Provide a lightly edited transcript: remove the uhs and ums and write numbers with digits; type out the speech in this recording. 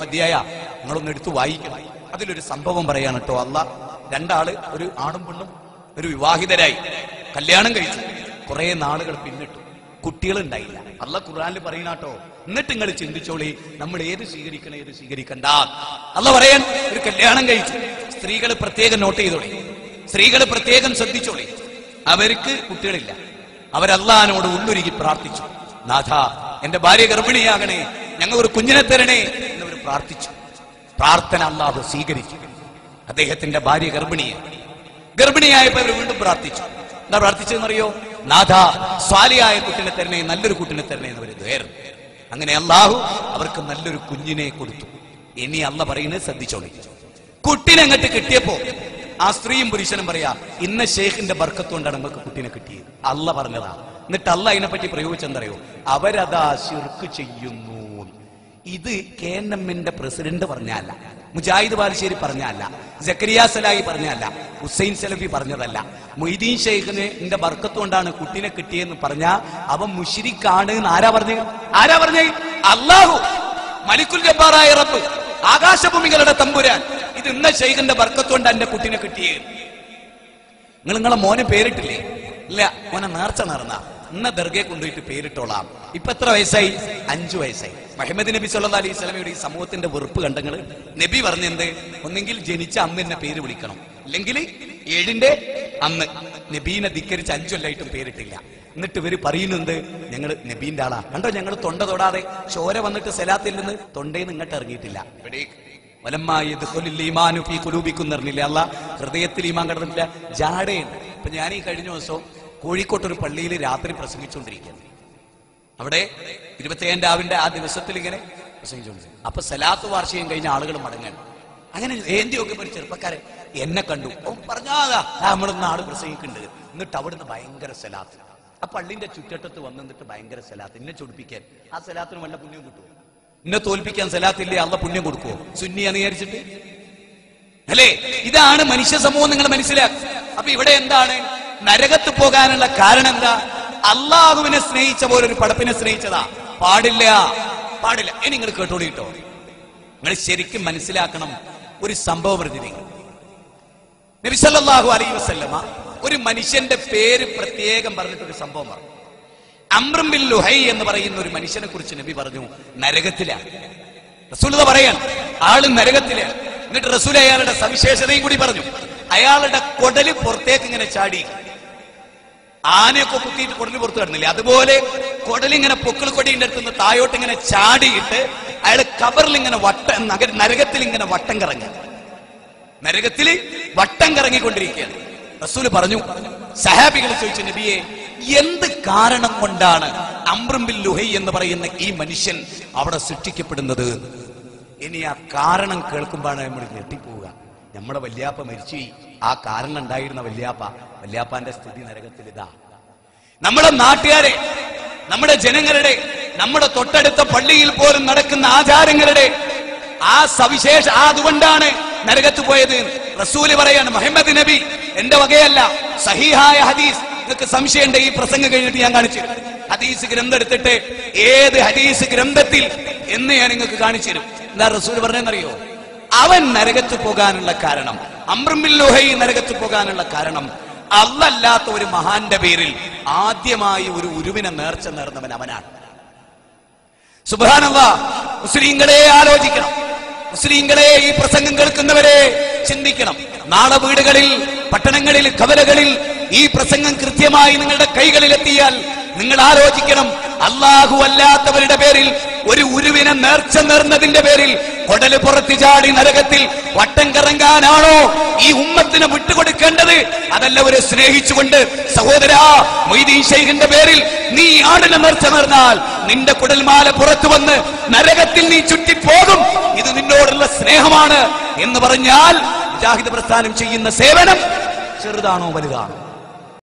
അധ്യായ നിങ്ങളൊന്ന് എടുത്ത് വായിക്കണം. അതിലൊരു സംഭവം പറയാണ് കേട്ടോ. അള്ളാഹ് രണ്ടാള്, ഒരു ആണും പെണ്ണും, ഒരു വിവാഹിതരായി കല്യാണം കഴിച്ചു. കുറെ നാളുകൾ പിന്നിട്ടു, കുട്ടികളുണ്ടായില്ല. അള്ളാഹ് ഖുർആനിൽ പറയുന്നാട്ടോ, എന്നിട്ട് നിങ്ങൾ ചിന്തിച്ചോളി നമ്മൾ ഏത് സ്വീകരിക്കണം ഏത് സ്വീകരിക്കണ്ട. അള്ളാഹ് പറയാൻ, ഒരു കല്യാണം കഴിച്ചു, സ്ത്രീകൾ പ്രത്യേകം നോട്ട് ചെയ്തോളി, സ്ത്രീകൾ പ്രത്യേകം ശ്രദ്ധിച്ചോളി. അവർക്ക് കുട്ടികളില്ല. അവരല്ലാഹുവിനോട് ഉള്ളുരുകി പ്രാർത്ഥിച്ചു, നാഥ എന്റെ ഭാര്യ ഗർഭിണിയാകണേ, ഞങ്ങൾ ഒരു കുഞ്ഞിനെ തരണേ എന്നവർ പ്രാർത്ഥിച്ചു. പ്രാർത്ഥന അല്ലാഹു സ്വീകരിച്ചു. അദ്ദേഹത്തിന്റെ ഭാര്യ ഗർഭിണിയായപ്പോ അവർ വീണ്ടും പ്രാർത്ഥിച്ചു. എന്താ പ്രാർത്ഥിച്ചതെന്നറിയോ? നാഥ സ്വാലിയായ കുട്ടിനെ തരണേ, നല്ലൊരു കുട്ടിനെ തരണേ എന്നവർ ദ്വേർന്നു. അങ്ങനെ അല്ലാഹു അവർക്ക് നല്ലൊരു കുഞ്ഞിനെ കൊടുത്തു. ഇനി അല്ല പറയുന്നത് ശ്രദ്ധിച്ചോളി. കുട്ടിനെ അങ്ങോട്ട് കിട്ടിയപ്പോ ആ സ്ത്രീയും പുരുഷനും പറയാ, ഇന്ന ഷെയ്ഖിന്റെ ബർക്കത്ത് കൊണ്ടാണ് നമുക്ക് കുട്ടിനെ കിട്ടിയത്. അല്ല പറഞ്ഞതാ. എന്നിട്ട് അല്ല അതിനെപ്പറ്റി പ്രയോഗിച്ചെന്തറിയോ? അവരതാ ശിർക്ക് ചെയ്യുന്നു. ഇത് KNMന്റെ പ്രസിഡന്റ് പറഞ്ഞല്ല, മുജാഹിദ് ബാലുശ്ശേരി പറഞ്ഞല്ല, സക്കരിയ സലാഹി പറഞ്ഞല്ല, ഹുസൈൻ സലഫി പറഞ്ഞതല്ല. മൊയ്തീൻ ഷെയ്ഖിന്റെ ബർക്കത്ത് കൊണ്ടാണ് കുട്ടിനെ കിട്ടിയെന്ന് പറഞ്ഞ അവൻ മുശ്രിക്കാണ് എന്ന് ആരാ പറഞ്ഞേ? അല്ലാഹു, മലിക്കുൽ ജബ്ബാറായ റബ്ബ്, ആകാശഭൂമികളുടെ തമ്പുരാൻ. ഇത് ഇന്ന ഷെയ്ഖിന്റെ ബർക്കത്ത് കൊണ്ട് എന്റെ കുട്ടിനെ കിട്ടിയേ. നിങ്ങളെ മോനെ പേരിട്ടില്ലേ? ഇല്ല, മോനെ നേർച്ച നടന്ന ഇന്ന ദർഗയെ കൊണ്ടുപോയിട്ട് പേരിട്ടോളാം. ഇപ്പൊ എത്ര വയസ്സായി? 5 വയസ്സായി. മുഹമ്മദ് നബി സല്ലല്ലാഹു അലൈഹി വസല്ലമയുടെ ഈ സമൂഹത്തിന്റെ വെറുപ്പ് കണ്ടങ്ങള് നബി പറഞ്ഞെന്ത്? ഒന്നെങ്കിൽ ജനിച്ച അന്ന് എന്നെ പേര് വിളിക്കണം, അല്ലെങ്കിൽ 7ന്റെ അന്ന്. നബീനെ ധിക്കരിച്ച് 5 കൊല്ലായിട്ടും പേരിട്ടില്ല. എന്നിട്ട് ഇവര് പറയുന്നുണ്ട് ഞങ്ങൾ നബീന്റെ ആളാ. കണ്ടോ, ഞങ്ങൾ തൊണ്ട തൊടാതെ ചോര വന്നിട്ട് സലാത്തിൽ നിന്ന് തൊണ്ടയിൽ ഇങ്ങോട്ട് ഇറങ്ങിയിട്ടില്ല. പറഞ്ഞില്ലേ അല്ല, ഹൃദയത്തിൽ ഈമാൻ കടന്നിട്ടില്ല, ജാടയുണ്ട്. ഇപ്പൊ ഞാൻ ഈ കഴിഞ്ഞ ദിവസം കോഴിക്കോട്ടൊരു പള്ളിയിൽ രാത്രി പ്രസംഗിച്ചുകൊണ്ടിരിക്കുകയാണ്. അവിടെ 27 രാവിന്റെ ആ ദിവസത്തിൽ ഇങ്ങനെ പ്രസംഗിച്ചുകൊണ്ടിരിക്കും. അപ്പൊ സലാത്ത് വാർഷികം കഴിഞ്ഞ ആളുകൾ മടങ്ങാൻ അങ്ങനെ ഏന്തിയൊക്കെ ഒരു ചെറുപ്പക്കാരെ എന്നെ കണ്ടു. പറഞ്ഞാതാ നമ്മുടെ നാട് പ്രസംഗിക്കുന്നുണ്ട്. എന്നിട്ട് അവിടുന്ന് ഭയങ്കര സലാത്ത്. ആ പള്ളിന്റെ ചുറ്റട്ടത്ത് വന്നിട്ട് ഭയങ്കര സലാത്ത്. എന്നെ ചൊടിപ്പിക്കാൻ ആ സലാത്തിന് വല്ല പുണ്യം കിട്ടുമോ? എന്നെ തോൽപ്പിക്കാൻ സലാത്തില്ലേ, അള്ള പുണ്യം കൊടുക്കുവോ? സുന്നിയാന്ന് വിചാരിച്ചിട്ട് അല്ലേ? ഇതാണ് മനുഷ്യ സമൂഹം, നിങ്ങൾ മനസ്സിലാക്കുക. അപ്പൊ ഇവിടെ എന്താണ് നരകത്ത് പോകാനുള്ള കാരണം? എന്താ? അള്ളാഹുവിനെ സ്നേഹിച്ച പോലെ ഒരു പടപ്പിനെ സ്നേഹിച്ചതാ. പാടില്ല. ഇനി നിങ്ങൾ കേട്ടോളിട്ടോ, നിങ്ങൾ ശരിക്കും മനസ്സിലാക്കണം. ഒരു സംഭവം പറഞ്ഞിരിക്കും. നബി സല്ലല്ലാഹു അലൈഹി വസല്ലമ ഒരു മനുഷ്യന്റെ പേര് പ്രത്യേകം പറഞ്ഞിട്ടൊരു സംഭവം പറഞ്ഞു. അംർ ബിൻ ലുഹൈ എന്ന് പറയുന്ന ഒരു മനുഷ്യനെ കുറിച്ച് നബി പറഞ്ഞു, നരകത്തിലാണ്. റസൂൽ പറയാൻ ആള് നരകത്തിലാണ്. എന്നിട്ട് റസൂൽ അയാളുടെ സവിശേഷതയും കൂടി പറഞ്ഞു. അയാളുടെ കൊടല് പുറത്തേക്ക് ഇങ്ങനെ ചാടി. ആനയൊക്കെ കുത്തിയിട്ട് കൊടല് പുറത്ത് കിടന്നില്ലേ, അതുപോലെ കൊടലിങ്ങനെ പൊക്കിൾ കൊടിയുടെ അടുത്തുനിന്ന് തായോട്ട് ഇങ്ങനെ ചാടിയിട്ട് അയാൾ കബറിൽ ഇങ്ങനെ നരകത്തിൽ ഇങ്ങനെ വട്ടം കറങ്ങിക്കൊണ്ടിരിക്കുകയാണ്. റസൂൽ പറഞ്ഞു, സഹാബികൾ ചോദിച്ചു, നബിയെ എന്ത് കാരണം കൊണ്ടാണ് അംർ ബിൻ ലുഹൈ എന്ന് പറയുന്ന ഈ മനുഷ്യൻ അവിടെ സൃഷ്ടിക്കപ്പെടുന്നത്? ഇനി ആ കാരണം കേൾക്കുമ്പോഴാണ് നമ്മൾ ഞെട്ടിപ്പോവുക. നമ്മുടെ വല്യാപ്പ മരിച്ചു, ആ കാരണം ഉണ്ടായിരുന്ന വല്യാപ്പാന്റെ സ്ഥിതി നരകത്തിൽ ഇതാ. നമ്മുടെ നാട്ടുകാരെ, നമ്മുടെ ജനങ്ങളുടെ, നമ്മുടെ തൊട്ടടുത്ത പള്ളിയിൽ പോലും നടക്കുന്ന ആചാരങ്ങളുടെ ആ സവിശേഷ അതുകൊണ്ടാണ് നരകത്ത് പോയത്. റസൂല് പറയാണ്, മുഹമ്മദ് നബി എന്റെ വകയല്ല, സഹീഹായ ഹദീസ്. നിങ്ങൾക്ക് സംശയമുണ്ട്, ഈ പ്രസംഗം കഴിഞ്ഞിട്ട് ഞാൻ കാണിച്ചു തരും. ഹദീസ് ഗ്രന്ഥം എടുത്തിട്ട് ഏത് ഹദീസ് ഗ്രന്ഥത്തിൽ എന്ന് ഞാൻ നിങ്ങൾക്ക് കാണിച്ചു തരും. എന്താ റസൂൽ പറഞ്ഞെന്നറിയോ? അവൻ നരകത്ത് പോകാനുള്ള കാരണം, അംർ ബിൻ ലുഹൈ നരകത്ത് പോകാനുള്ള കാരണം, അല്ലാത്ത ഒരു മഹാന്റെ പേരിൽ ആദ്യമായി ഒരു ഉരുവിനെ നേർച്ച നേർന്നവൻ അവനാണ്. സുബ്ഹാനല്ലാഹ്. മുസ്ലിങ്ങളെ ആലോചിക്കണം, മുസ്ലിങ്ങളെ ഈ പ്രസംഗം കേൾക്കുന്നവരെ ചിന്തിക്കണം. നാളെ വീടുകളിൽ, പട്ടണങ്ങളിൽ, കവലകളിൽ ഈ പ്രസംഗം കൃത്യമായി നിങ്ങളുടെ കൈകളിലെത്തിയാൽ നിങ്ങൾ ആലോചിക്കണം, അല്ലാഹു അല്ലാത്തവരുടെ പേരിൽ ഒരു ഉരുവിനെ നേർച്ച നേർന്നതിന്റെ പേരിൽ കൊടല് പുറത്തു ചാടി നരകത്തിൽ വട്ടം കറങ്ങാനാണോ ഈ ഉമ്മത്തിനെ വിട്ടുകൊടുക്കേണ്ടത്? അതല്ലവരെ സ്നേഹിച്ചുകൊണ്ട്, സഹോദരാ, മൊയ്തീൻ ഷെയ്ഖിന്റെ പേരിൽ നീ ആടിനെ നേർച്ച നേർന്നാൽ നിന്റെ കുടൽമാല പുറത്തു വന്ന് നരകത്തിൽ നീ ചുറ്റിപ്പോകും. ഇത് നിന്നോടുള്ള സ്നേഹമാണ് എന്ന് പറഞ്ഞാൽ മുജാഹിദ് പ്രസ്ഥാനം ചെയ്യുന്ന സേവനം ചെറുതാണോ വലുതാണോ?